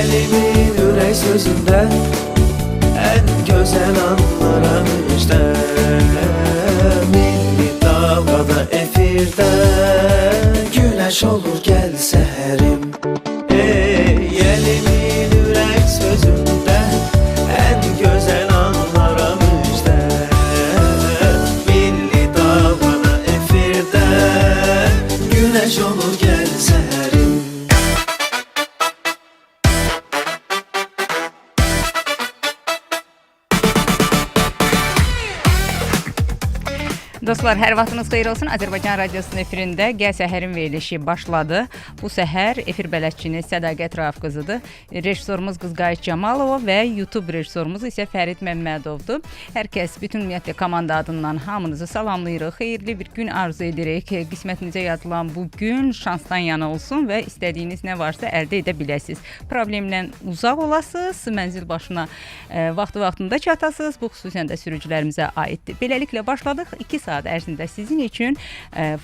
Yelimin ürək sözündə ən gözəl anlara müjdə. Milli dalğada efirdə güləş olur gəl səhərim. Yelimin ürək sözündə ən gözəl anlara müjdə. Milli dalğada efirdə güləş olur gəl səhərim. Dostlar, hər vaxtınız xeyir olsun. Azərbaycan Radiosunun efirində Gəl Səhərin verilişi başladı. Bu səhər efir bələdçiniz Sədaqət Rauf qızıdır. Rejissorumuz Qızqayıt Camalova və YouTube rejissorumuz isə Fərid Məmmədovdur. Hər kəs, bütün ümumiyyətlə komanda adından hamınızı salamlayırıq. Xeyirli bir gün arzu edirik. Qismətinizə yazılan bu gün şansdan yana olsun və istədiyiniz nə varsa əldə edə biləsiniz. Problemlə uzaq olasınız, mənzil başına vaxtında çatasınız. Bu xüsusən də sürücülərimizə aiddir. Beləliklə başladıq. 2 saat ərzində sizin üçün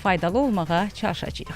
faydalı olmağa çalışacağıq.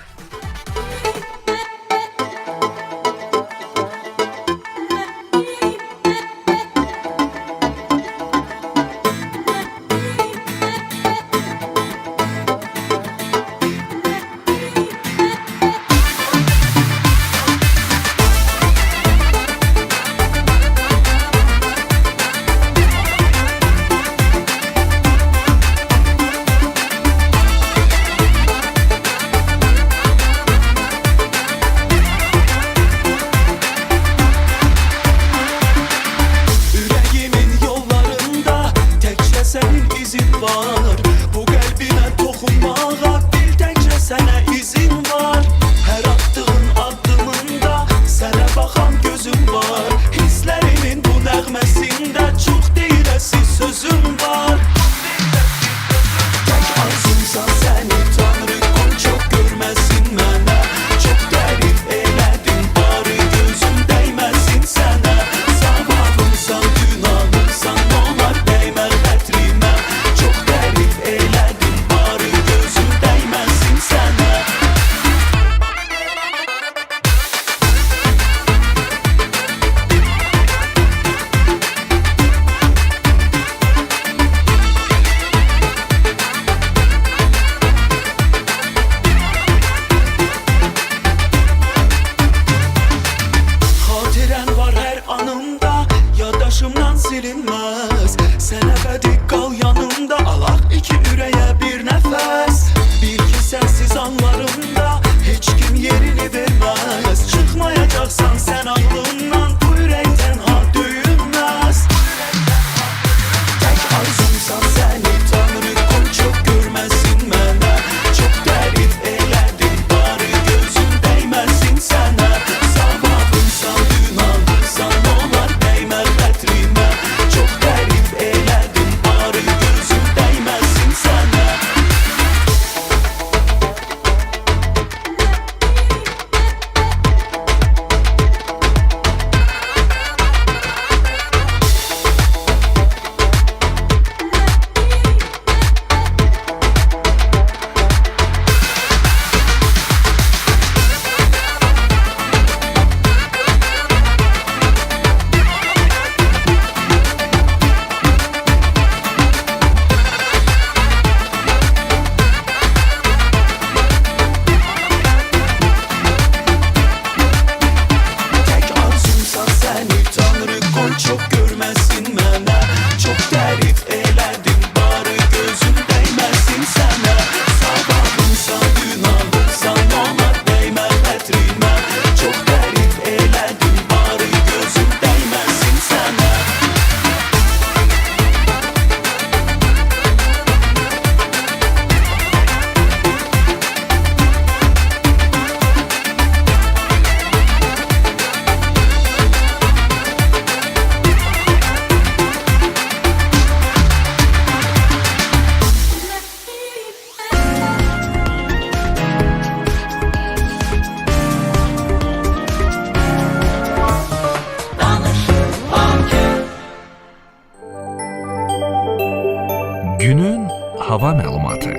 Günün hava məlumatı.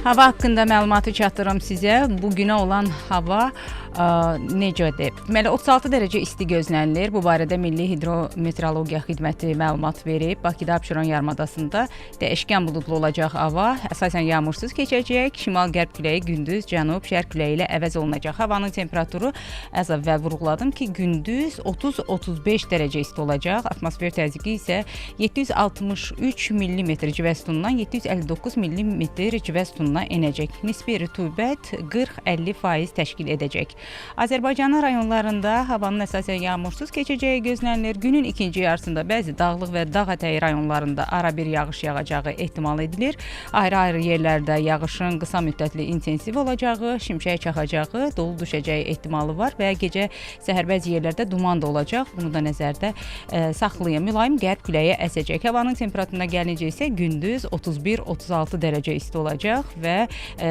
Hava haqqında məlumatı çatdırım sizə. Bu günə olan hava necədir? Deməli 36 dərəcə isti gözlənilir. Bu barədə Milli Hidrometeorologiya Xidməti məlumat verib. Bakıda Abşeron yarımadasında dəyişkən buludlu olacaq hava. Əsasən yağmursuz keçəcək. Şimal-qərb küləyi gündüz cənub-şərq küləyi ilə əvəz olunacaq. Havanın temperaturu az əvvəl vurğuladım ki, gündüz 30-35 dərəcə isti olacaq. Atmosfer təzyiqi isə 763 mm civə sütunundan 759 mm civə sütununa enəcək. Nisbi rütubət 40-50% təşkil edəcək. Azərbaycanın rayonlarında havanın əsasən yağmursuz keçəcəyi gözlənilir. Günün ikinci yarısında bəzi dağlıq və dağ ətəyi rayonlarında ara bir yağış yağacağı ehtimal edilir. Ayrı-ayrı yerlərdə yağışın qısa müddətli intensiv olacağı, şimşək çaxacağı, dolu düşəcəyi ehtimalı var və gecə səhər bəzi yerlərdə duman da olacaq. Bunu da nəzərdə saxlayın. Mülayim qərb küləyi əsəcək. Havanın temperaturuna gəlincə isə gündüz 31-36 dərəcə isti olacaq və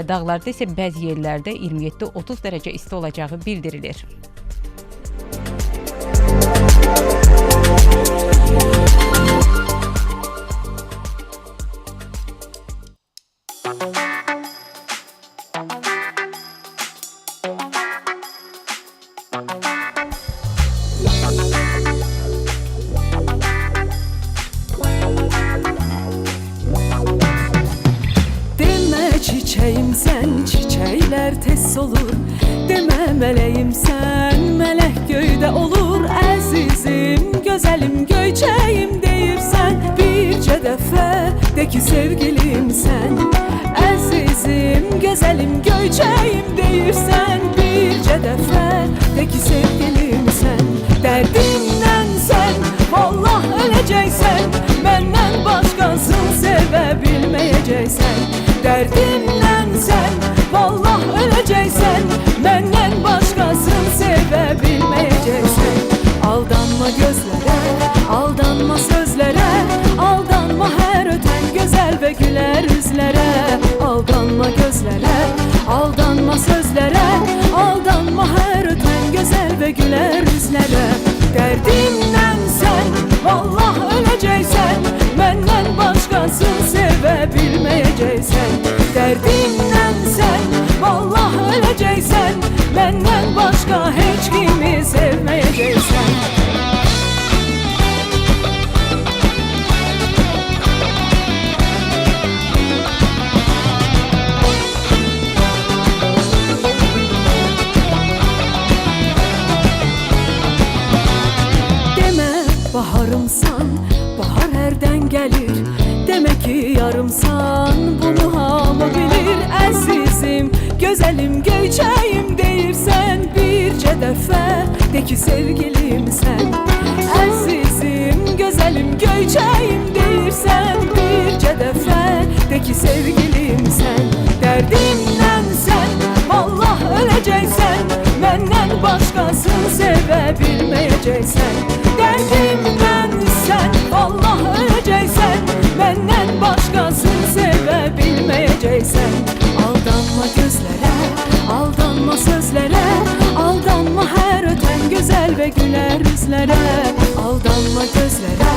dağlarda isə bəzi yerlərdə 27-30 dərəcə isti olacağı bildirilir. Çiçeğim sen, çiçekler tez olur. Deme meleğim sen, melek göyde olur. Əzizim, gözəlim, göyçəyim deyirsən. Bircə dəfə de ki sevgilim sen. Əzizim, gözəlim, göyçəyim deyirsən. Bircə dəfə de ki sevgilim sen. Dərdimdən sən, vallah öləcəksən. Məndən başqasını sevə bilməyəcəksən. Dərdimdən sən, vallah öləcəksən. Məndən başqasını sevə bilməyəcəksən. Aldanma gözlərə, aldanma sözlərə. Aldanma hər ötən gözəl və gülər üzlərə. Aldanma gözlərə, aldanma sözlərə. Aldanma hər ötən gözəl və gülər üzlərə. Dərdimdən sən, vallah öləcəksən. Məndən başqasını sevə bilməyəcəksən. Dərdimdən sən, vallah öləcəksən. Məndən başqa heç kimi sevməyəcəksən. Demə baharımsan, bahar hərdən gəlir. Demək ki yarımsan, bunu hamı bilir. Əzizim, gözəlim, göyçəyim deyirsən. Bircə dəfə de ki sevgilim sən. Əzizim, gözəlim, göyçəyim deyirsən. Bircə dəfə de ki sevgilim sən. Dərdimdən sən, vallah öləcəksən. Məndən başqasını sevə bilməyəcəksən. Dərdimdən sən, vallah öləcəksən. Məndən başqasını sevə bilməyəcəksən. Aldanma gözlərə, aldanma sözlərə. Aldanma hər ötən gözəl və gülər üzlərə. Aldanma gözlərə,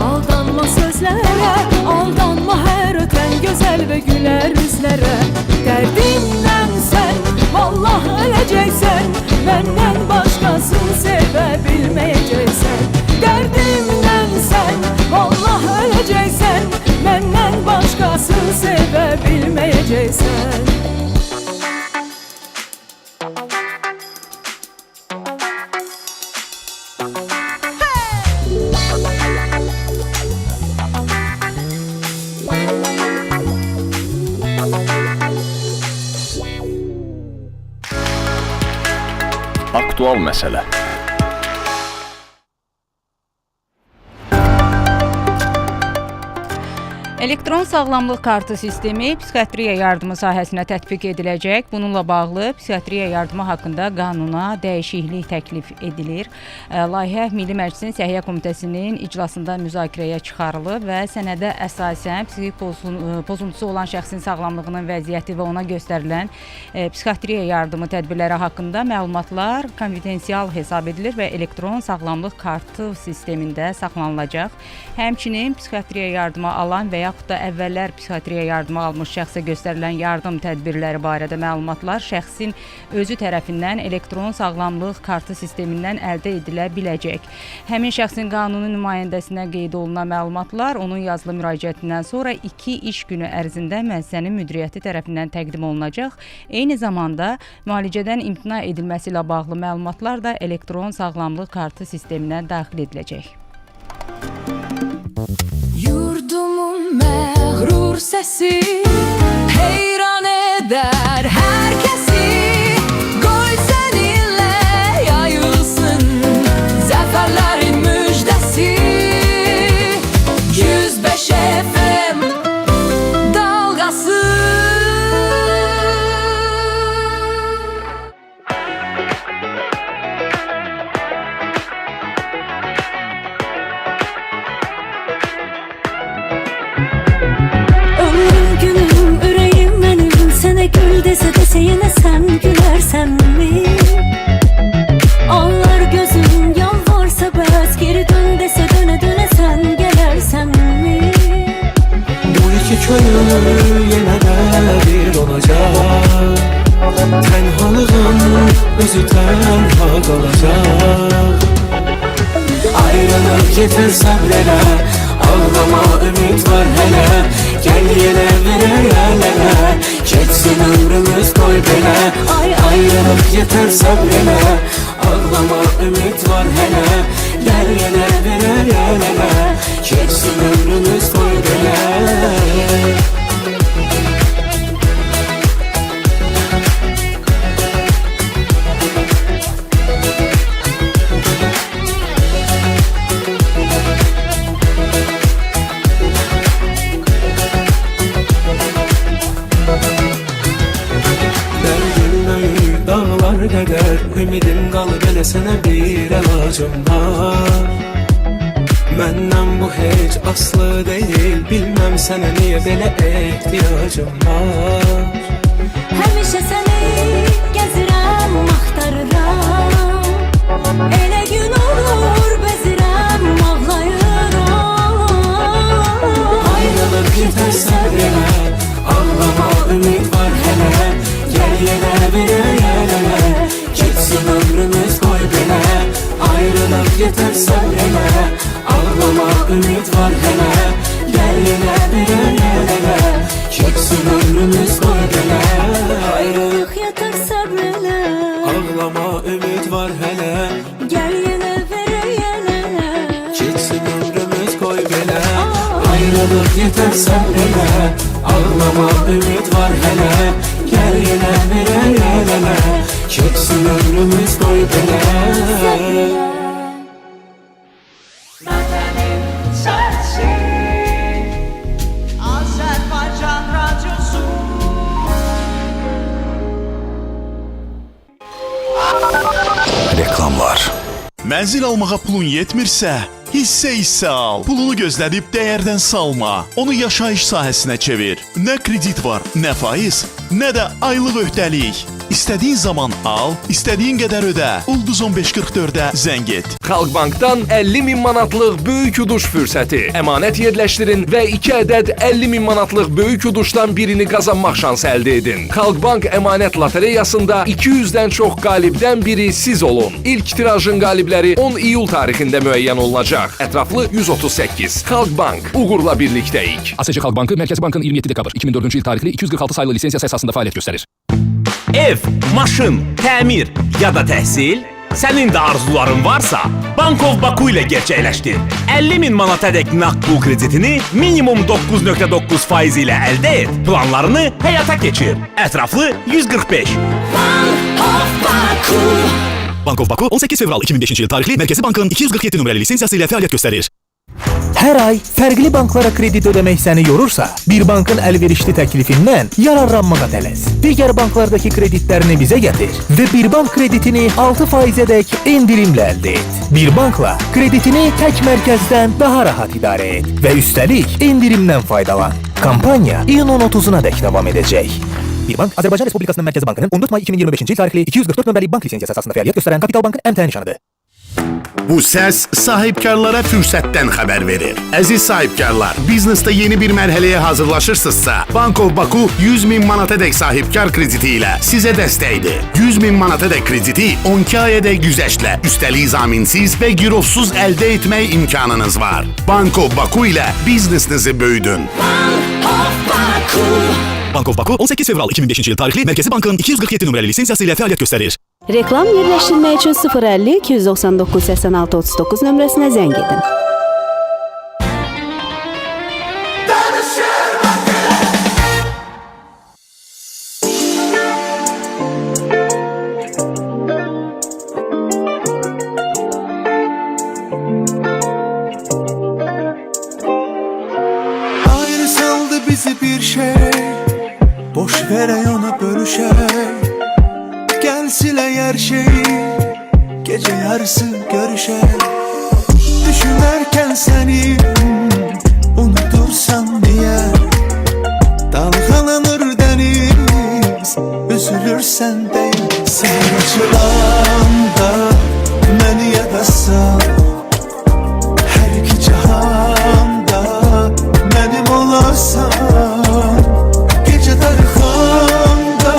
aldanma sözlərə. Aldanma hər ötən gözəl və gülər üzlərə. Dərdimdən sən, vallah öləcəksən. Məndən başqasını sevə bilməyəcəksən. Dərdimdən sən, vallah öləcəksən. Məndən başqasını sevə bilməyəcəksən. Aktual məsələ. Elektron sağlamlıq kartı sistemi psixiatriya yardımı sahəsinə tətbiq ediləcək. Bununla bağlı psixiatriya yardımı haqqında qanuna dəyişiklik təklif edilir. Layihə Milli Məclisin Səhiyyə Komitəsinin iclasında müzakirəyə çıxarılıb və sənədə əsasən psixik pozuntusu olan şəxsin sağlamlığının vəziyyəti və ona göstərilən psixiatriya yardımı tədbirləri haqqında məlumatlar konfidensial hesab edilir və elektron sağlamlıq kartı sistemində saxlanılacaq. Həmçinin psixiatriya yardımı alan və ya yaxud da əvvəllər psixiatriya yardımı almış şəxsə göstərilən yardım tədbirləri barədə məlumatlar şəxsin özü tərəfindən elektron sağlamlıq kartı sistemindən əldə edilə biləcək. Həmin şəxsin qanuni nümayəndəsinə qeyd olunan məlumatlar onun yazılı müraciətindən sonra 2 iş günü ərzində müəssisənin müdiriyyəti tərəfindən təqdim olunacaq. Eyni zamanda müalicədən imtina edilməsi ilə bağlı məlumatlar da elektron sağlamlıq kartı sisteminə daxil ediləcək. Yurdumun məğrur səsi heyran edər hər kəsi. Qoy səninlə yayılsın zəfərlərin müjdəsi. 105 FM dalğası. Ömrüm günüm ürəyim mənim sənə gül desə yenə sən gülərsənmi? Anlar gözüm yalvarsa bəs geri dön desə dönə sən gələrsənmi? Bu iki könül yenə də bir olacaq. Tənhalığın özü tənha qalacaq. Ayrılıq yeter səbrələ, ağlama ümid var hələ. Gəl yenə verər ələlə, keçsin ömrümüz qoy belə. Ayrılıq yeter səbrələ, ağlama ümid var hələ. Gəl yenə verər ələlə, keçsin ömrümüz qoy belə. Dağlar qədər ümidim qalıb elə sənə bir əlacım var. Məndən bu heç aslı deyil, bilməm sənə niyə belə ehtiyacım var. Həmişə səni gəzirəm, axtarıram. Elə gün olur bezirəm, ağlayıram. Ayrılıq yeter səbrələ, ağlama ümid var hələ. Gəl yenə verək ələlə, keçsin ömrümüz qoy belə. Ayrılıq yeter səbrələ, ağlama ümid var hələ. Gəl yenə verək ələlə, keçsin ömrümüz qoy belə. Ayrılıq yeter səbrələ, Ağlama ümid var hələ. gəl yenə verək ələlə. Keçsin ömrümüz qoy belə. Ayrılıq yeter səbrələ, ağlama ümid var hələ. Gəl yenə verək ələlə, keçsin ömrümüz qoy belə. Vətənin səsi Azərbaycan radyosu. Reklamlar. Mənzil almağa pulun yetmirsə, hissə al. Pulunu gözlədib dəyərdən salma. Onu yaşayış sahəsinə çevir. Nə kredit var, nə faiz, nə də aylıq öhdəlik. İstədiyin zaman al, istədiyin qədər ödə. Ulduz 1544-ə zəng et. Xalqbankdan 50.000 manatlıq böyük uduş fürsəti. Əmanət yerləşdirin və 2 ədəd 50.000 manatlıq böyük uduşdan birini qazanmaq şansı əldə edin. Xalqbank əmanət lotereyasında 200-dən çox qalibdən biri siz olun. İlk tirajın qalibləri 10 iyul tarixində müəyyən olunacaq. Ətraflı 138. Xalqbank, uğurla birlikdəyik. ASC Xalq Bankı Mərkəzi Bankın 27 dekabr 2004-cü il tarixli 246 saylı lisensiyası əsasında fəaliyyət göstərir. Ev, maşın, təmir ya da təhsil, sənin də arzuların varsa, Bankov Baku ilə gerçəkləşdir. 50.000 manatadək nağd pul kreditini minimum 9.9 faiz ilə əldə et. Planlarını həyata keçir. Ətraflı 145. Bankov Baku 18 fevral 2005-ci il tarixli Mərkəzi Bankın 247 nömrəli lisensiyası ilə fəaliyyət göstərir. Hər ay fərqli banklara kredit ödəmək səni yorursa, bir bankın əlverişli təklifindən yararlanmağa tələs. Digər banklardakı kreditlərini bizə gətir və bir bank kreditini 6%-ədək endirimlə əldə et. Bir bankla kreditini tək mərkəzdən daha rahat idarə et və üstəlik endirimdən faydalan. Kampaniya iyunun 30-unadək davam edəcək. Bir bank Azərbaycan Respublikasının Mərkəzi Bankının 14 may 2025-ci il tarixli 244 nömrəli bank lisensiyası əsasında fəaliyyət göstərən Kapital Bankın əmtəə nişanıdır. Bu səs sahibkarlara fürsətdən xəbər verir. Əziz sahibkarlar, biznesdə yeni bir mərhələyə hazırlaşırsınızsa, Bank of Baku 100 min manatadək sahibkar krediti ilə sizə dəstəkdir. 100 min manatadək krediti 12 ayədək güzəştlə, üstəlik zaminsiz və girovsuz əldə etmək imkanınız var. Bank of Baku ilə biznesinizi böyüdün. Bank of Baku 18 fevral 2005-ci il tarixli Mərkəzi Bankın 247 nömrəli lisensiyası ilə fəaliyyət göstərir. Reklam yerləşdirmək üçün 050 299 86 39 nömrəsinə zəng edin. Ayrı saldı bizi bir şey, boş verey ona bölüşey. Gel siley her şeyi, gece yarısı görüşey. Düşünərkən səni unutursam niye? Dalgalanır deniz, üzülürsən deyim. Sen açılanda məni yadasan, her iki cihanda mənim olasan. Gece darıxanda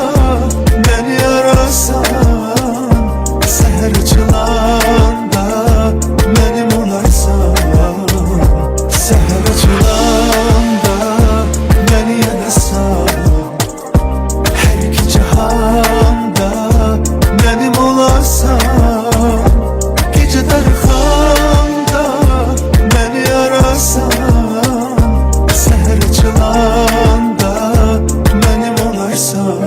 məni arasan, səhər açılanda mənim olarsan. Səhər açılanda məni yadasan, hər iki cihanda mənim olarsan. Gece darıxanda məni arasan, səhər açılanda mənim olarsan.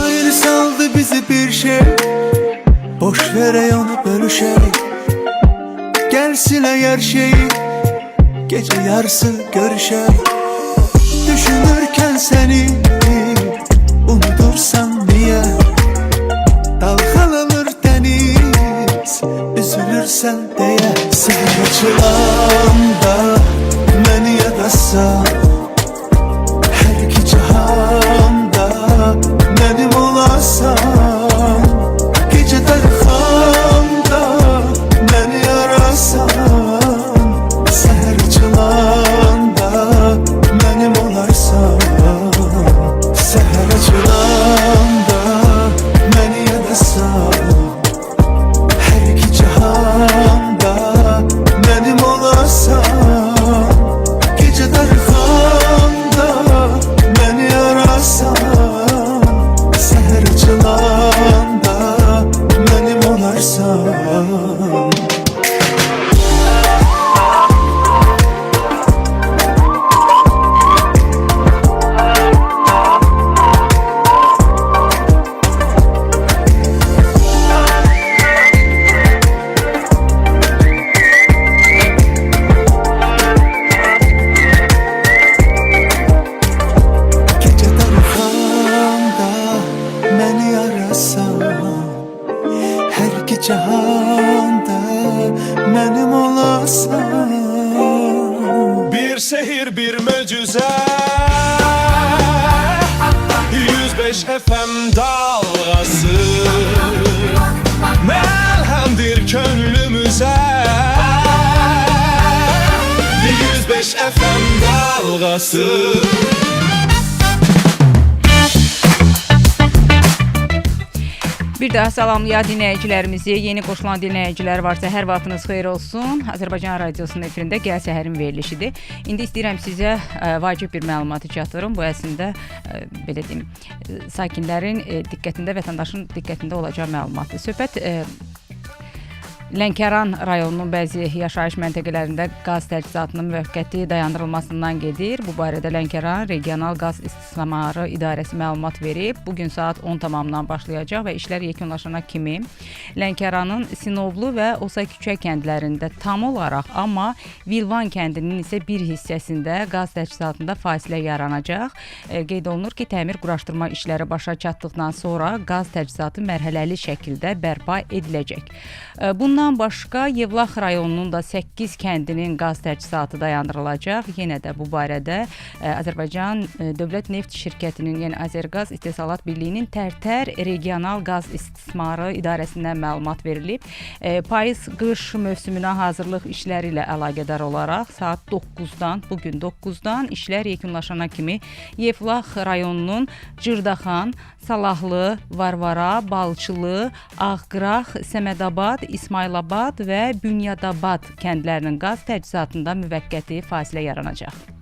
Ayrı saldı bizi bir şey, boş verey onu bölüşey. Gel siley her şeyi, gece yarısı görüşey. Düşünürken seni unutursam niye? Dalgalanır deniz, üzülürsen diye. Sen açılanda beni yadasan, her iki cihanda mənim olasan. Gece darıxanda məni arasan, səhər açılanda mənim olarsan. Səhər açılanda məni yadasan, hər iki cihanda mənim olarsan. Gece darıxanda məni arasan, səhər açılanda mənim olarsan. Gece darıxanda məni arasan, hər iki cihanda mənim olasan. Bir sehir bir möcüzə 105 FM dalğası məlhəmdir könlümüzə 105 FM dalğası. Bir daha salamlayan dinləyicilərimizi, yeni qoşulan dinləyicilər varsa hər vaxtınız xeyir olsun. Azərbaycan Radiosunun efirində Gəl Səhərin verilişidir. İndi istəyirəm sizə vacib bir məlumatı çatdırım. Bu əslində belə deyim, sakinlərin diqqətində, vətəndaşın diqqətində olacaq məlumatdır. Söhbət Lənkəran rayonunun bəzi yaşayış məntəqələrində qaz təchizatının müvəqqəti dayandırılmasından gedir. Bu barədə Lənkəran Regional Qaz İstismarı İdarəsi məlumat verib. Bugün saat 10 tamamından başlayacaq və işlər yekunlaşana kimi Lənkəranın Sinovlu və Osaküçə kəndlərində tam olaraq, amma Vilvan kəndinin isə bir hissəsində qaz təchizatında fasilə yaranacaq. Qeyd olunur ki, təmir quraşdırma işləri başa çatdıqdan sonra qaz təchizatı mərhələli şəkildə bərpa ediləcək. Bundan başqa Yevlax rayonunun da 8 kəndinin qaz təchizatı dayandırılacaq. Yenə də bu barədə Azərbaycan Dövlət Neft Şirkətinin, yəni Azərqaz İstehsalat Birliyinin Tərtər Regional Qaz İstismarı İdarəsindən məlumat verilib. Payız-qış mövsümünə hazırlıq işləri ilə əlaqədar olaraq saat 9-dan, bugün 9-dan işlər yekunlaşana kimi Yevlax rayonunun Cırdaxan, Salahlı, Varvara, Balçılı, Ağqıraq, Səmədabad, İsmailabad və Bünyadabad kəndlərinin qaz təchizatında müvəqqəti fasilə yaranacaq.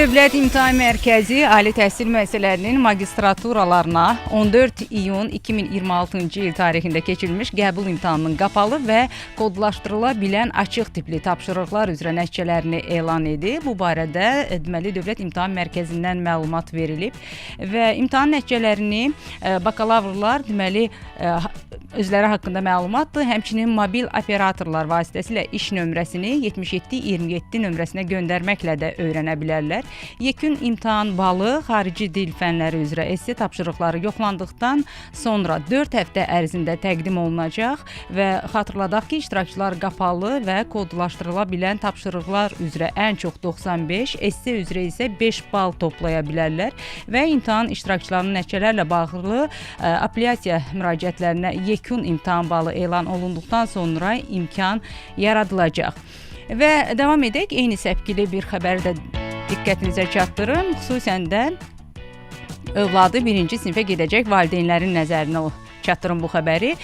Dövlət İmtahan Mərkəzi ali təhsil müəssisələrinin magistraturalarına 14 iyun 2026-cı il tarixində keçirilmiş qəbul imtahanının qapalı və kodlaşdırıla bilən açıq tipli tapşırıqlar üzrə nəticələrini elan edib. Bu barədə deməli Dövlət İmtahan Mərkəzindən məlumat verilib və imtahan nəticələrini bakalavrlar deməli özləri haqqında məlumatdır. Həmçinin mobil operatorlar vasitəsilə iş nömrəsini 7727 nömrəsinə göndərməklə də öyrənə bilərlər. Yekun imtahan balı xarici dil fənləri üzrə esse tapşırıqları yoxlandıqdan sonra 4 həftə ərzində təqdim olunacaq və xatırladaq ki, iştirakçılar qapalı və kodlaşdırıla bilən tapşırıqlar üzrə ən çox 95, esse üzrə isə 5 bal toplaya bilərlər və imtahan iştirakçılarının nəticələrlə bağlı apellyasiya müraciətlərinə yekun imtahan balı elan olunduqdan sonra imkan yaradılacaq. Və davam edək, eyni səpkili bir xəbəri də diqqətinizə çatdırım. Xüsusən də övladı 1-ci sinifə gedəcək valideynlərin nəzərinə çatdırım bu xəbəri.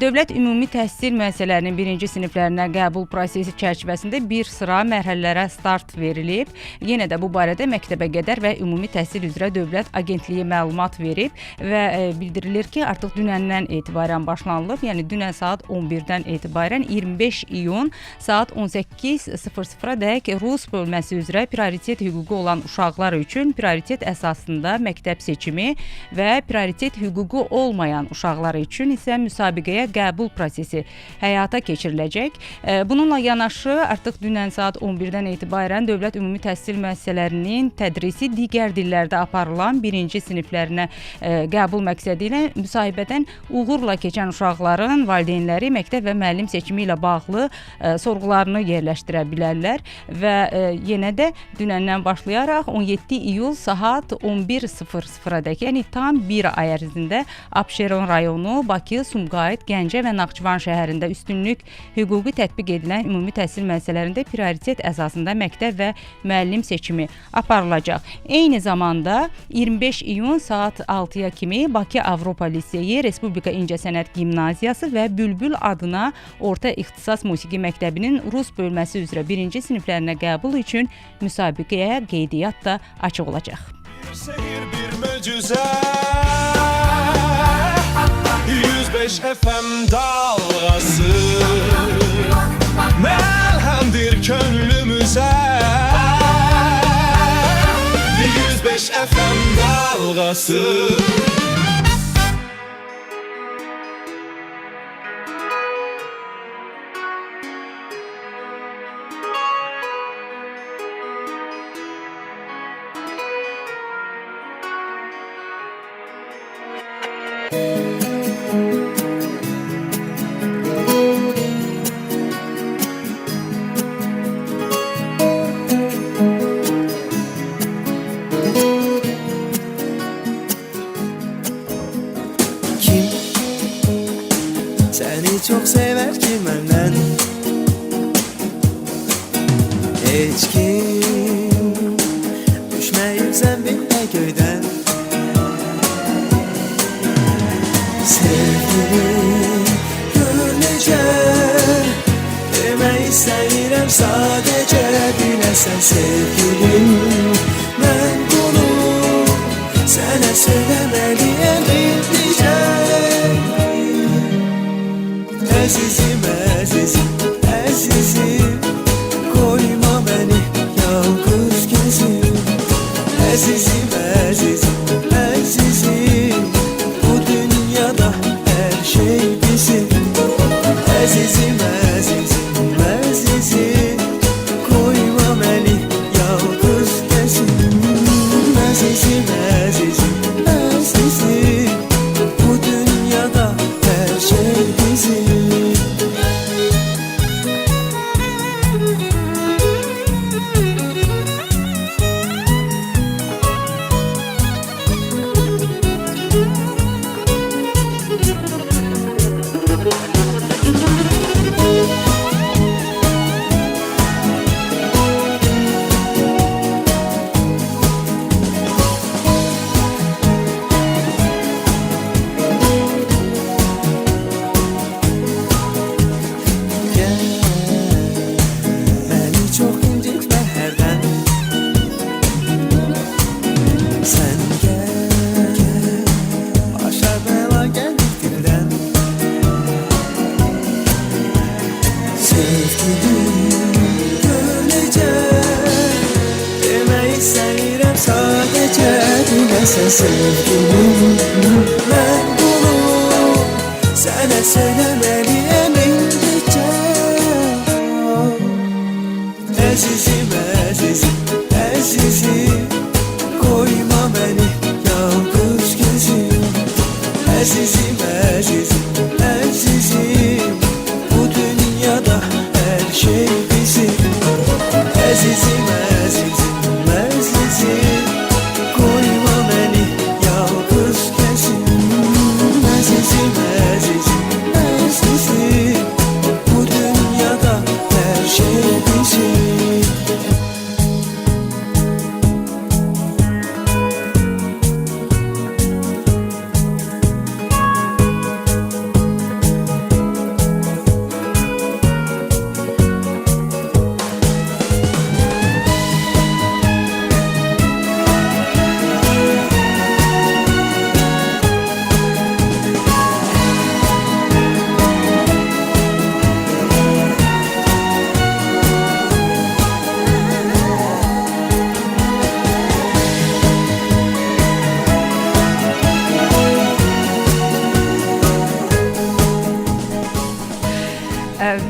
Dövlət Ümumi Təhsil müəssisələrinin 1-ci siniflərinə qəbul prosesi çərçivəsində bir sıra mərhələlərə start verilib. Yenə də bu barədə Məktəbəqədər və Ümumi Təhsil üzrə Dövlət Agentliyi məlumat verib və bildirilir ki, artıq dünəndən etibarən başlanılıb. Yəni dünən saat 11-dən etibarən 25 iyun saat 18:00-dək Rus bölməsi üzrə prioritet hüququ olan uşaqlar üçün prioritet əsasında məktəb seçimi və prioritet hüququ olmayan uşaqlar üçün isə müsabiqəyə qəbul prosesi həyata keçiriləcək. Bununla yanaşı artıq dünən saat 11-dən etibarən Dövlət Ümumi Təhsil müəssisələrinin tədrisi digər dillərdə aparılan 1-ci siniflərinə qəbul məqsədi ilə müsahibədən uğurla keçən uşaqların valideynləri məktəb və müəllim seçimi ilə bağlı sorğularını yerləşdirə bilərlər və yenə də dünəndən başlayaraq 17 iyul saat 11:00-dək, yəni tam bir ay ərzində Abşeron rayonu, Bakı, Sumqayıt, Gəncə və Naxçıvan şəhərində üstünlük hüquqi tətbiq edilən ümumi təhsil müəssisələrində prioritet əsasında məktəb və müəllim seçimi aparılacaq. Eyni zamanda 25 iyun saat 6-ya kimi Bakı Avropa Liseyi, Respublika İncəsənət Gimnaziyası və Bülbül adına Orta İxtisas Musiqi Məktəbinin Rus bölməsi üzrə 1-ci siniflərinə qəbul üçün müsabiqəyə qeydiyyat da açıq olacaq. Bir sehir, bir möcüzə 105 FM dalğası məlhəmdir könlümüzə 105 FM dalğası. Çok sever ki məndən heç kim düşməyibsən belə göydən sevgilim gör necə demək istəyirəm sadəcə biləsən sevgilim mən bunu sənə söyləməliyəm indicə. Əzizim, əzizim, əzizim koyma məni yalqız gözüm. Əzizim, əzizim, əzizim bu dünyada hər şey bizim. Əzizim, əzizim, əzizim koyma məni yalqız gözüm. Əzizim, əzizim, əzizim bu dünyada hər şey bizim. Demək istəyirəm sadəcə dinləsən sevgilim. Mən bunu sənə söyləməliyəm indicə. Əzizim, əzizim, əzizim, qoyma məni yalqız gözüm. Əzizim, əzizim, əzizim, bu dünyada hər şey bizim. Əzizim, əzizim, əzizim, qoyma məni yalqız gözüm. Əzizim, əzizim, əzizim, bu dünyada hər şey bizim.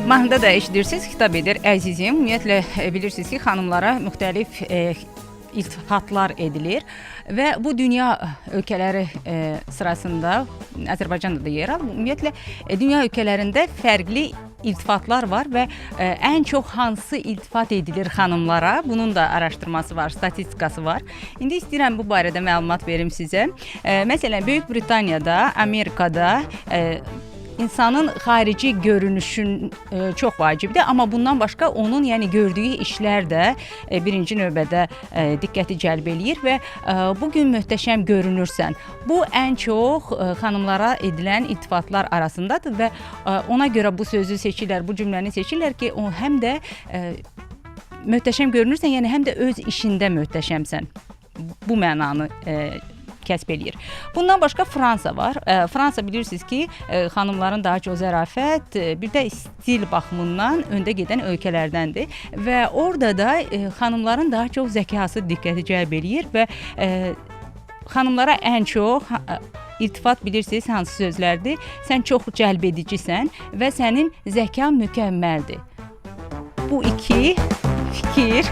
Mahnıda da eşidirsiniz, xitab edir əzizim. Ümumiyyətlə bilirsiniz ki, xanımlara müxtəlif iltifatlar edilir və bu dünya ölkələri sırasında Azərbaycanda da yer alır. Ümumiyyətlə dünya ölkələrində fərqli iltifatlar var və ən çox hansı iltifat edilir xanımlara? Bunun da araşdırması var, statistikası var. İndi istəyirəm bu barədə məlumat verim sizə. Məsələn, Böyük Britaniyada, Amerikada İnsanın xarici görünüşün çox vacibdir, amma bundan başqa onun gördüyü işlər də birinci növbədə diqqəti cəlb eləyir və bu gün möhtəşəm görünürsən. Bu ən çox xanımlara edilən iltifatlar arasındadır və ona görə bu sözü seçirlər, bu cümləni seçirlər ki, o həm də möhtəşəm görünürsən, yəni həm də öz işində möhtəşəmsən. Bu mənanı kəsb eləyir. Bundan başqa Fransa var. Fransa bilirsiniz ki, xanımların daha çox zərafət, bir də stil baxımından öndə gedən ölkələrdəndir və orada da xanımların daha çox zəkası diqqəti cəlb eləyir və xanımlara ən çox iltifat bilirsiniz hansı sözlərdir? Sən çox cəlb edicisən və sənin zəkan mükəmməldir. Bu iki fikir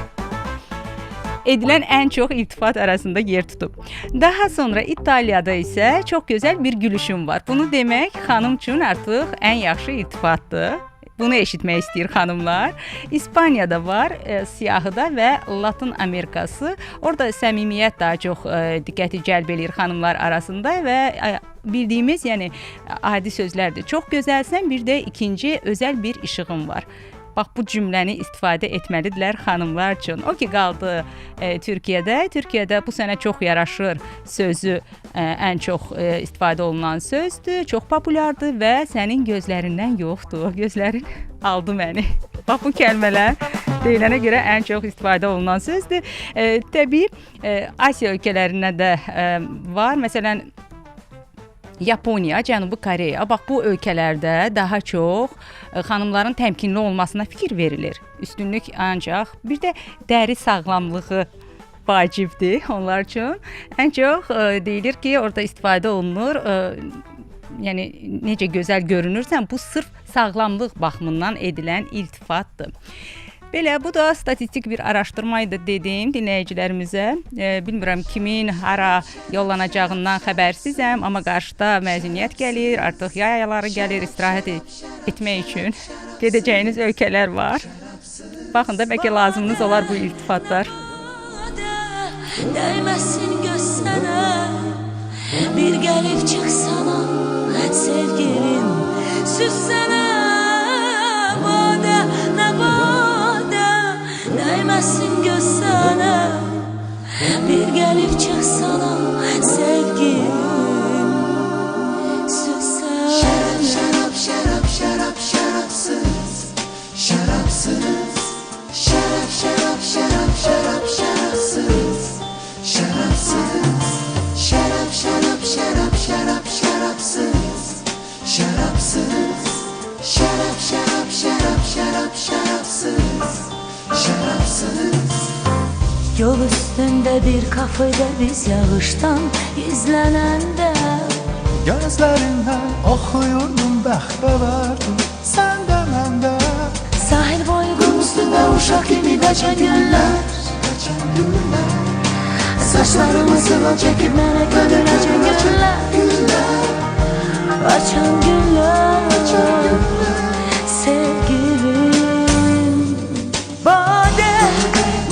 edilən ən çox iltifat arasında yer tutub. Daha sonra İtaliyada isə çox gözəl bir gülüşüm var. Bunu demək xanım üçün artıq ən yaxşı iltifatdır. Bunu eşitmək istəyir xanımlar. İspaniyada var, siyahıda və Latin Amerikası. Orada səmimiyyət daha çox diqqəti cəlb eləyir xanımlar arasında və bildiyimiz, adi sözlərdir. Çox gözəlsən, bir də ikinci özəl bir işığın var. Bax, bu cümləni istifadə etməlidirlər xanımlar üçün. O ki, qaldı Türkiyədə. Türkiyədə bu sənə çox yaraşır sözü ən çox istifadə olunan sözdür. Çox populyardır və sənin gözlərindən yoxdur. Gözlərin aldı məni. Bax, bu kəlmələr deyilənə görə ən çox istifadə olunan sözdür. Təbii, Asiya ölkələrində də var. Məsələn, Yaponiya, Cənubi Koreya. Bax, bu ölkələrdə daha çox xanımların təmkinli olmasına fikir verilir. Üstünlük ancaq bir də dəri sağlamlığı vacibdir onlar üçün. Ən çox deyilir ki, orada istifadə olunur. Yəni, necə gözəl görünürsən, bu sırf sağlamlıq baxımından edilən iltifatdır. Belə, bu da statistik bir araşdırmaydı dedim dinləyicilərimizə. Bilmirəm kimin hara yollanacağından xəbərsizəm, amma qarşıda məzuniyyət gəlir, artıq yay ayları gəlir, istirahət etmək üçün gedəcəyiniz ölkələr var. Baxın da, bəlkə lazımınız olar bu iltifatlar. Dəyməsin göz sənə, bir gəlib çıxsana, sevgilim, süssənə, badə, nə badə, dəyməsin göz sənə, bir gəlib çıxsana, sevgilim, süssənə. Şərab, şərab, şərab, şərabsız, şərabsız, şərab, şərab, şərab, şərab, şərabsız, şərabsız, şərab, şərab, şərab, şərab, şərabsız, şərabsız, şərab, şərab, şarap şarap şarap şarapsız şarapsız. Yol üstünde bir kafede biz yağıştan izlenende Gözlerinden oxuyurdum bəxtə vardı səndə məndə. Sahil boyu kum üstünde uşak gibi kaçan günler Saçlarımı sıvı çekip bana gönül açan günler Açan günler Sevgilim Bade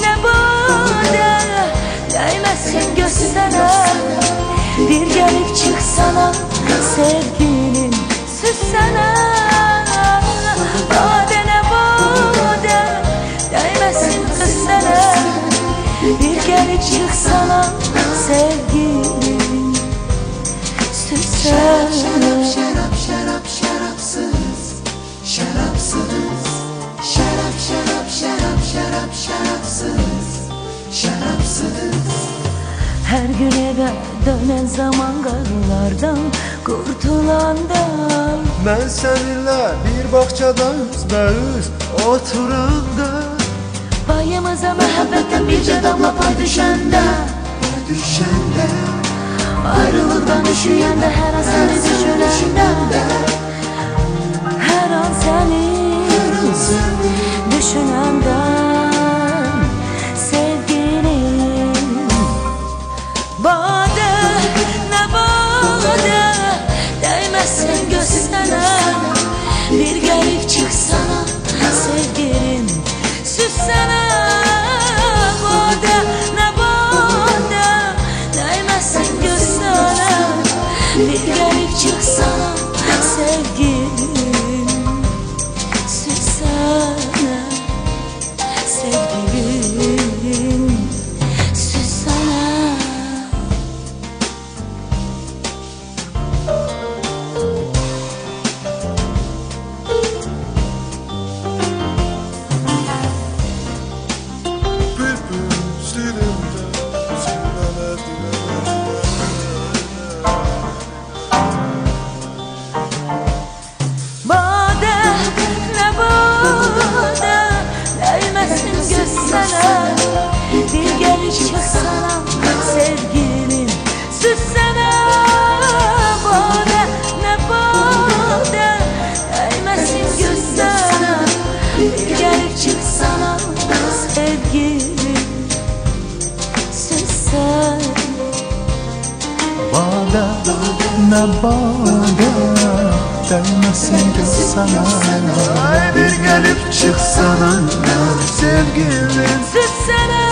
ne bade Değmezsin gözüne Bir gelip çıksana Sevgilim süssene Bade ne bade Değmezsin kız sana Bir gelip çıksana Sevgilim süssene Şarap şarap şarap şarapsız şarapsız. Şarap şarap şarap şarap şarapsız şarapsız. Her gün eve dönen zaman karılardan kurtulandan Ben seninle bir bahçada üzbəyüz oturanda Payımıza muhabbetten birce damla pay düşende Ayrılıktan üşüyende her an seni düşünende Her an seni düşünenden Sevgilim Bade ne bade Değmezsin gözüne Bir gelip çıksana Sevgilim süssene Bade ne bade Değmezsin gözüne Bir gelip çıksana Sevgilim süssene Sevgilim süssene Bade ne bade Değmezsin gözüne Bir gelip çıksana Sevgilim süssene Bade ne bade Değmezsin gözüne Bir gelip çıksana Sevgilim süssene Bade ne bade Değmesin göz sana Bir gelip çıksana sevgilim Süssene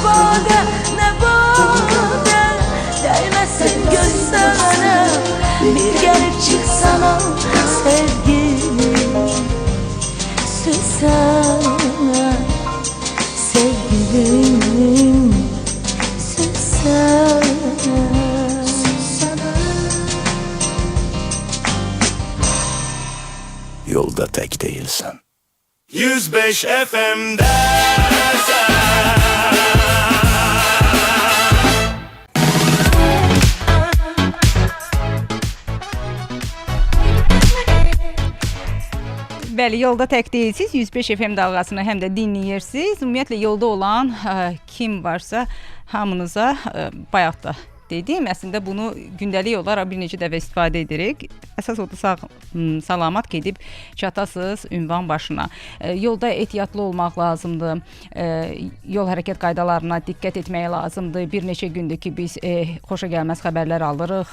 bade ne bade Değmesin gözlerine Bir gelip çıksana sevgilim Süssene sevgilim Süssene Yolda tek değilsen 105 FM'de Bəli, yolda tək deyilsiniz. 105 FM dalğasını həm də dinləyirsiniz. Ümumiyyətlə yolda olan kim varsa hamınıza bayaq da dedim. Əslində bunu gündəlik olaraq bir neçə dəfə istifadə edirik. Əsas odur salamat gedib çatasınız ünvan başına. Yolda ehtiyatlı olmaq lazımdır. Yol hərəkət qaydalarına diqqət etmək lazımdır. Bir neçə gündür ki biz xoşa gəlməz xəbərlər alırıq.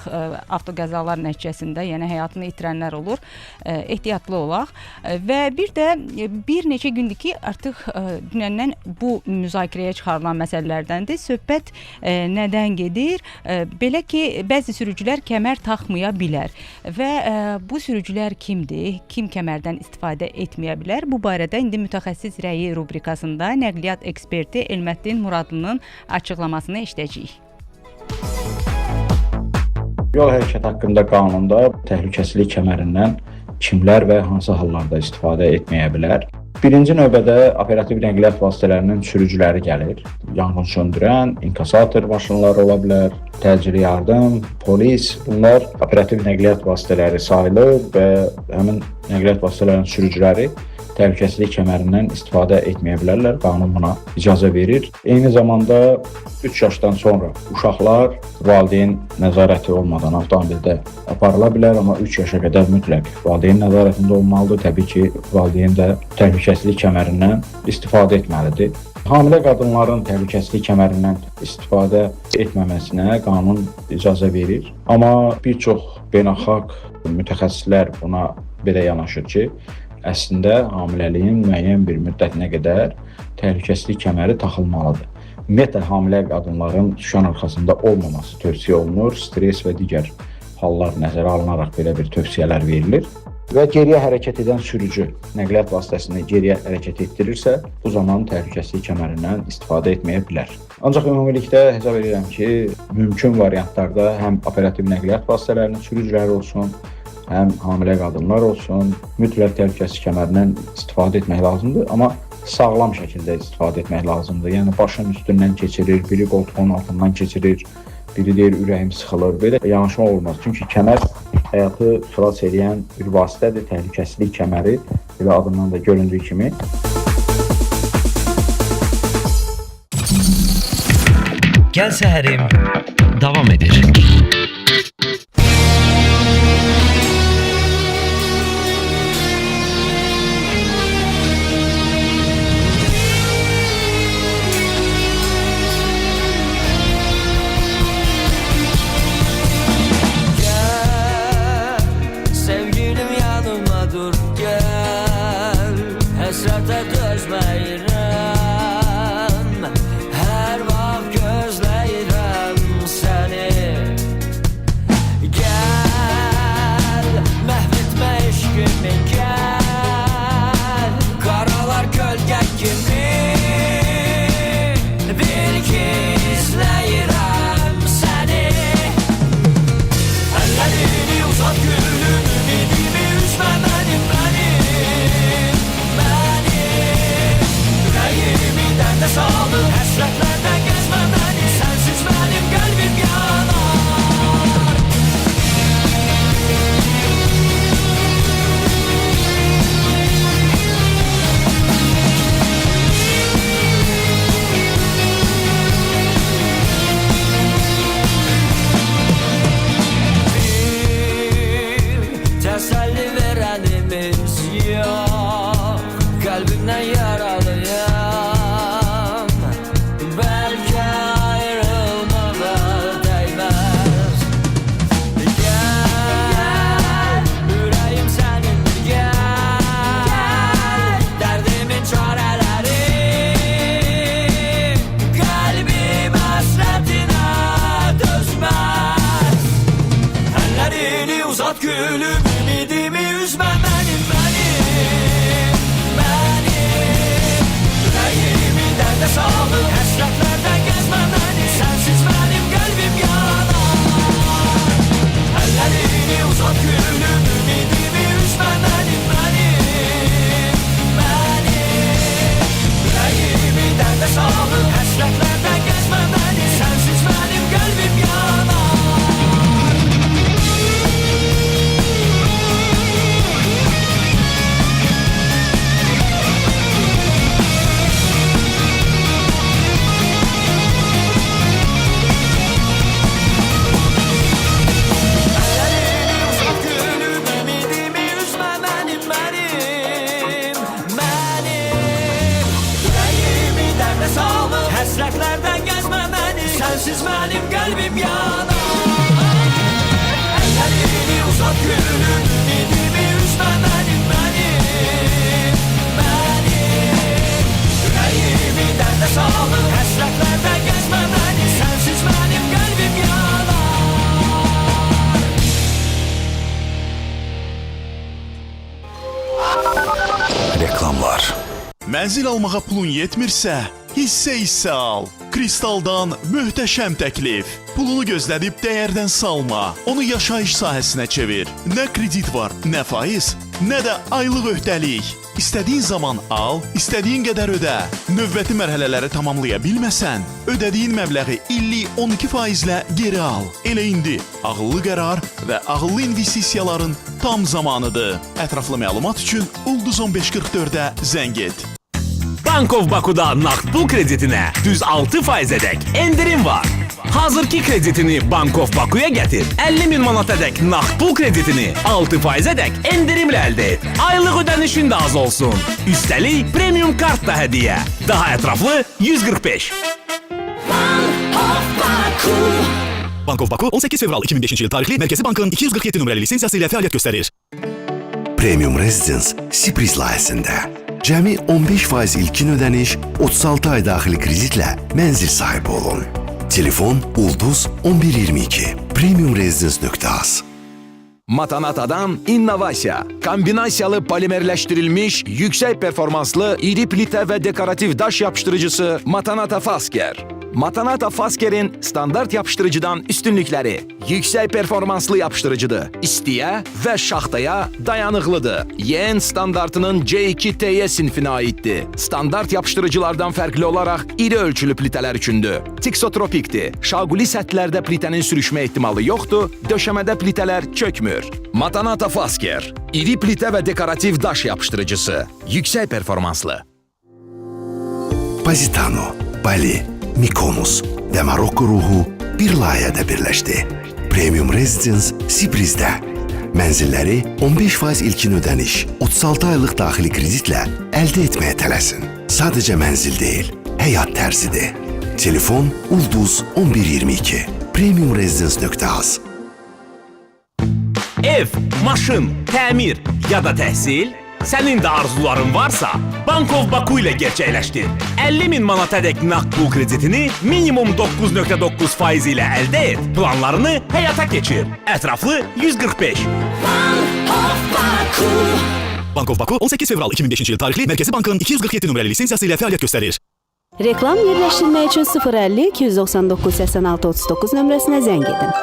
Avtoqəzalar nəticəsində, yəni həyatını itirənlər olur. Ehtiyatlı olaq və bir də bir neçə gündür ki artıq dünəndən bu müzakirəyə çıxarılan məsələlərdəndir. Söhbət nədən gedir? Belə ki, bəzi sürücülər kəmər taxmaya bilər və bu sürücülər kimdir? Kim kəmərdən istifadə etməyə bilər? Bu barədə indi mütəxəssis rəyi rubrikasında nəqliyyat eksperti Elməddin Muradlının açıqlamasını eşidəcəyik. Yol hərəkəti haqqında qanunda təhlükəsizlik kəmərindən kimlər və hansı hallarda istifadə etməyə bilər? Birinci növbədə operativ nəqliyyat vasitələrinin sürücüləri gəlir. Yanğın söndürən, inkasator maşınları ola bilər, təcili yardım, polis, bunlar operativ nəqliyyat vasitələri sayılır və həmin nəqliyyat vasitələrinin sürücüləri təhlükəsizlik kəmərindən istifadə etməyə bilərlər. Qanun buna icazə verir. Eyni zamanda 3 yaşdan sonra uşaqlar valideyn nəzarəti olmadan avtomobildə aparıla bilər, amma 3 yaşa qədər mütləq valideyn nəzarətində olmalıdır. Təbii ki, valideyn də təhlükəsizlik kəmərindən istifadə etməlidir. Hamilə qadınların təhlükəsizlik kəmərindən istifadə etməməsinə qanun icazə verir. Amma bir çox beynəlxalq mütəxəssislər buna belə yanaşır ki, əslində hamiləliyin müəyyən bir müddətinə qədər təhlükəsizlik kəməri taxılmalıdır. Ümumiyyətlə, hamilə qadınların sükan arxasında olmaması tövsiyə olunur. Stres və digər hallar nəzərə alınaraq belə bir tövsiyələr verilir. Və geriyə hərəkət edən sürücü nəqliyyat vasitəsini geriyə hərəkət etdirirsə, bu zaman təhlükəsizlik kəmərindən istifadə etməyə bilər. Ancaq ümumilikdə hesab edirəm ki, mümkün variantlarda həm operativ nəqliyyat vasitələrinin sürücüləri olsun, həm hamilə qadınlar olsun, mütləq təhlükəsizlik kəmərindən istifadə etmək lazımdır, amma sağlam şəkildə istifadə etmək lazımdır. Yəni başın üstündən keçirir, biri qoltuğun altından keçirir, biri deyir ürəyim sıxılır. Belə yanaşma olmaz. Çünki kəmər həyatı xilas edən bir vasitədir. Təhlükəsizlik kəməri belə adından da göründüyü kimi. Gəl səhərim davam edir. Həsrətə dözməyirəm, hər vaxt gözləyirəm səni. Gəl, məhv etmə eşqimi, gəl, qaralar kölgə kimi. Bil ki, izləyirəm səni. Əllərini uzat gülüm, ümidimi üzmə mənim. Dərdə saldım, həsrətlərdə gəzmə məni, sənsiz mənim qəlbim yanar. Bir təsəlli verənimiz yox, qəlbimdən yaralıyam. Gülüm, ümidimi üzmə mənim, mənim, mənim. Ürəyimi dərdə salıb, həsrətlərdə gəzmə məni, sənsiz mənim qəlbim yanar. Əllərini uzat gülüm, ümidimi üzmə mənim, mənim, mənim. Ürəyimi dərdə salıb, həsrətlərdə gəzmə məni, sənsiz mənim qəlbim yanar. Həsrətlərdən gəzmə məni, sənsiz mənim qəlbim yanar. Əllərini uzat gülüm, ümidimi üzmə mənim, mənim, mənim. Ürəyimi dərdə salıb, həsrətlərdə gəzmə məni, sənsiz mənim qəlbim yanar. Reklamlar. Mənzil almağa pulun yetmirsə, hissə al. Kristaldan möhtəşəm təklif. Pulunu gözlədib dəyərdən salma. Onu yaşayış sahəsinə çevir. Nə kredit var, nə faiz. nə də aylıq öhdəlik. İstədiyin zaman al, istədiyin qədər ödə. Növbəti mərhələləri tamamlaya bilməsən, ödədiyin məbləği illik 12%-lə geri al. Elə indi ağıllı qərar və ağıllı investisiyaların tam zamanıdır. Ətraflı məlumat üçün Ulduz 1544-ə zəng et. Bankov Baku'da naqd pul kreditinə düz 6%-dək endirim var. Hazırki kreditini Bankov Baku'ya getir. 50.000 manatadək naqd pul kreditini 6%-dək endirimlə əldə et. Aylıq ödənişin də az olsun. Üstəlik premium kart da hədiyyə. Daha ətraflı 145. Bankov Baku 18 fevral 2005-ci il tarixli Mərkəzi Bankın 247 nömrəli lisensiyası ilə fəaliyyət göstərir. Premium Residence Sürpriz layihəsində cəmi 15% ilkin ödəniş, 36 ay daxili kreditlə mənzil sahibi olun. Telefon Ulduz 1122 premiumresidence.az. Matanata'dan innovasiya, kombinasiyalı polimerləşdirilmiş, yüksək performanslı, iri plitə və dekorativ daş yapışdırıcısı Matanata Fasker. Matanata Fasker'in standart yapıştırıcıdan üstünlükləri: yüksək performanslı yapıştırıcıdır, istiyə və şaxtaya dayanıqlıdır. YN standartının C2TY sinfinə aiddir. Standart yapıştırıcılardan fərqli olaraq iri ölçülü plitələr üçündür. Tiksotropikdir. Şaquli səthlərdə plitənin sürüşmə ehtimalı yoxdur, döşəmədə plitələr çökmür. Matanata Fasker, iri plitə və dekorativ daş yapıştırıcısı, yüksək performanslı. Positano, Bali, Mykonos və Marokko ruhu bir layihədə birləşdi. Premium Residence Siprizdə. Mənzilləri 15% ilkin ödəniş, 36 aylıq daxili kreditlə əldə etməyə tələsin. Sadəcə mənzil deyil, həyat tərzidir. Telefon Ulduz 1122 premiumresidence.az. Ev, maşın, təmir ya da təhsil, sənin də arzuların varsa, Bankov Baku ilə gerçəkləşdir. 50.000 manatadək naqd pul kreditini minimum 9.9% ilə əldə et. Planlarını həyata keçir. Ətraflı 145. Bankov Baku 18 fevral 2005-ci il tarixli Mərkəzi Bankın 247 nömrəli lisensiyası ilə fəaliyyət göstərir. Reklam yerləşdirmək üçün 050 299 86 39 nömrəsinə zəng edin.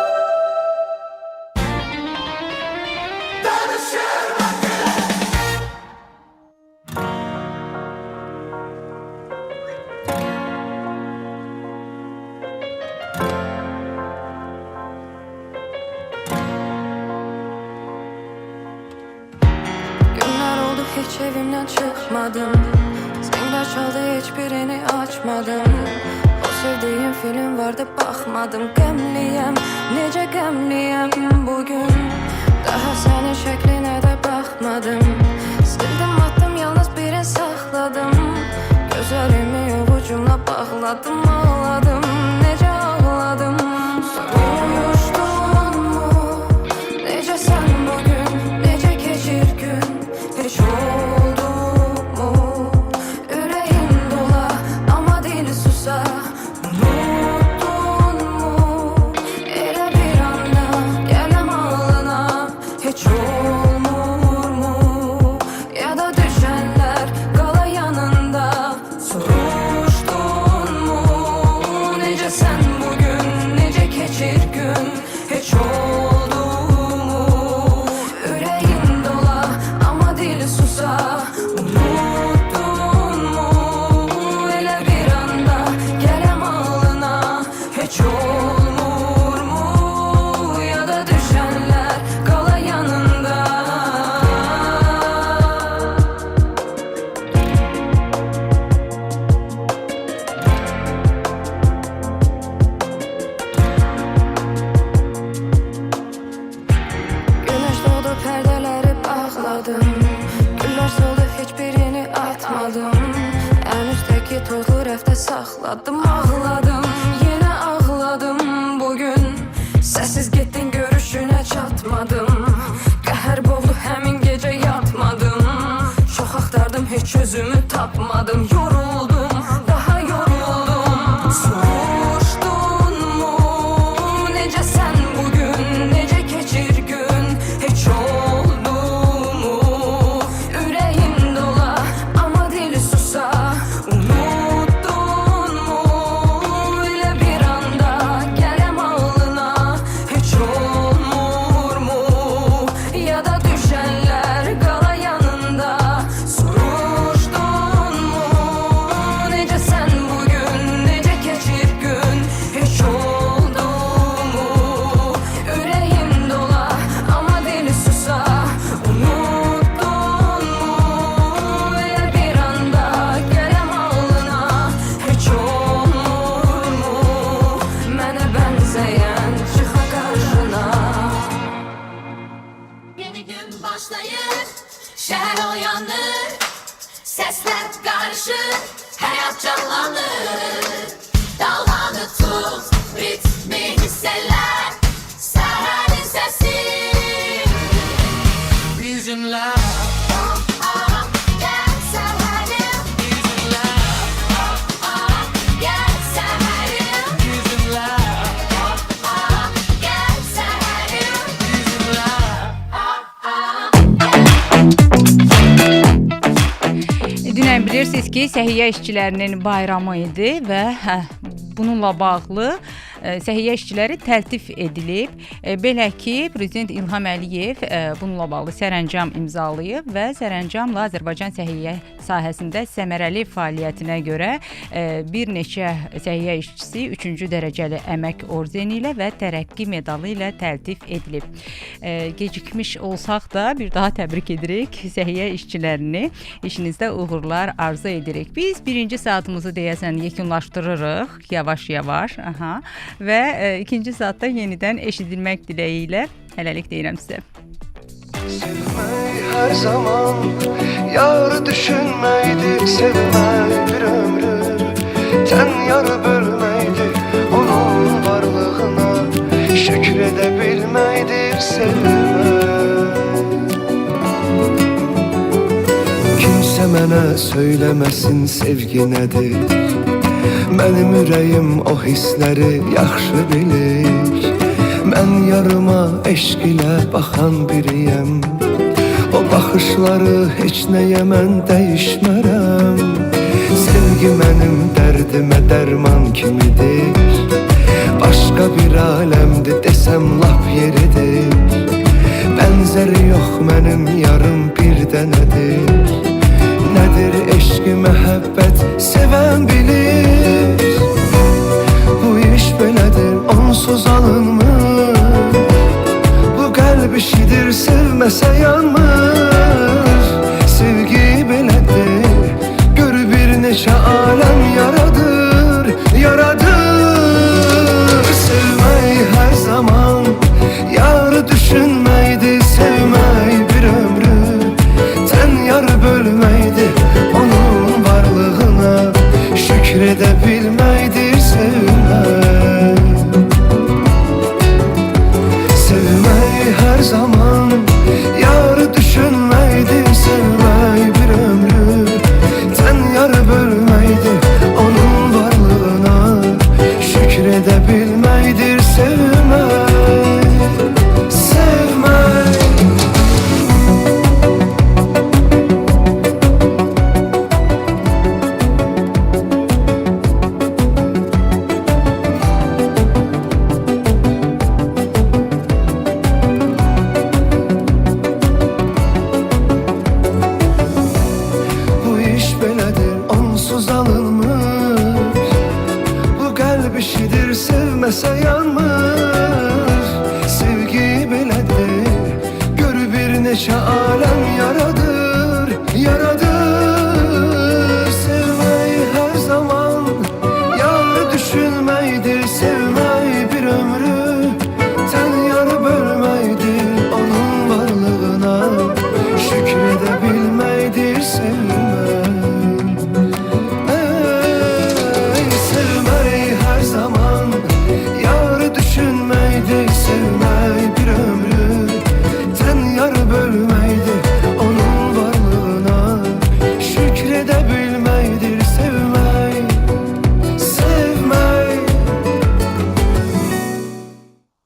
Hiç evimden çıkmadım, zengler çaldı hiçbirini açmadım. O sevdiğim film vardı bakmadım. Qəmliyəm, necə qəmliyəm bugün. Daha senin şəklinə də baxmadım. Sildim attım, yalnız birini saxladım. Gözlərimi ovucumla bağladım, ağladım, necə ağladım. Soruşdun mu, necə sən bugün, necə keçir gün. Hiç oldu mu, yüreğin dola ama dili susa. Unuttun mu, elə bir anda gələm ağlına. Heç olmur mu, ya da düşənlər qala yanında. Soruşdun mu, necə sən bugün, necə keçir gün. Heç oldu mu, yüreğin dola ama dili susa. Unuttun mu, elə bir anda gələm ağlına. Heç olmur mu, ya da düşənlər qala yanında. Güneş doğdu, pərdələri bağladım. Güllər soldu, heç birini atmadım. Ən üstdəki tozlu rəfdə saxladım. Ağladım, yenə ağladım bugün. Səssiz getdin, görüşünə çatmadım. Qəhər boğdu, həmin gecə yatmadım. Çox axtardım, heç özümü tapmadım. Yoruldum, daha yoruldum. Soruşdun mu, necə sən bugün, necə keçir gün. Heç oldu mu, yüreğin dola ama dili susa. Unuttun mu, elə bir anda gələm ağlına. Heç olmur mu, ya da düşənlər qala Sesler karışır, hayat canlanır. Dalğanı tut, ritmi hisseler. Seherin sesi bizimle. Gel seherim bizimle. Gel seherim bizimle. Gel seherim bizimle. Dünən bilirsiniz ki, səhiyyə işçilərinin bayramı idi və bununla bağlı səhiyyə işçiləri təltif edilib. Belə ki, Prezident İlham Əliyev bununla bağlı sərəncam imzalayıb və sərəncamla Azərbaycan səhiyyə sahəsində səmərəli fəaliyyətinə görə bir neçə səhiyyə işçisi 3-cü dərəcəli əmək ordeni ilə və tərəqqi medalı ilə təltif edilib. Gecikmiş olsaq da bir daha təbrik edirik səhiyyə işçilərini. İşinizdə uğurlar arzu edirik. Biz birinci saatımızı deyəsən yekunlaşdırırıq yavaş-yavaş. Və ikinci saatda yenidən eşidilmək diləyi ilə hələlik deyirəm sizə. Sevmək hər zaman yar düşünməkdir, sevmək bir ömrü tən yarı bölməkdir, onun varlığına şükür edə bilməkdir, sevmək. Kimsə mənə söyləməsin sevgi nədir, mənim ürəyim o hissləri yaxşı bilir. Mən yarıma eşq ilə baxan biriyəm, o baxışları heç nəyə mən dəyişmərəm. Sevgi mənim dərdimə dərman kimidir, başqa bir aləmdir desəm lap yeridir. Bənzəri yox mənim yarım bir dənədir. Nədir eşqi məhəbbət sevən bilir. Bu iş belədir onsuz alınmır. Bu qəlb işidir sevməsə yanmır. Sevgi belədir, gör bir neçə aləm yaradır, yaradır. Sevmək hər zaman yarı düşünməkdir, sevmək bir ömrü tən yarı bölməkdir, onun varlığına şükür edə bilməkdir, sevmək. Sevmək hər zaman yarı düşünməkdir, sevmək bir ömrü tən yarı bölməkdir, onun varlığına şükür edə bilməkdir, sevmək. Sevməsə yanmır. Sevgi belədir, gör bir neçə aləm yaradır, yaradır.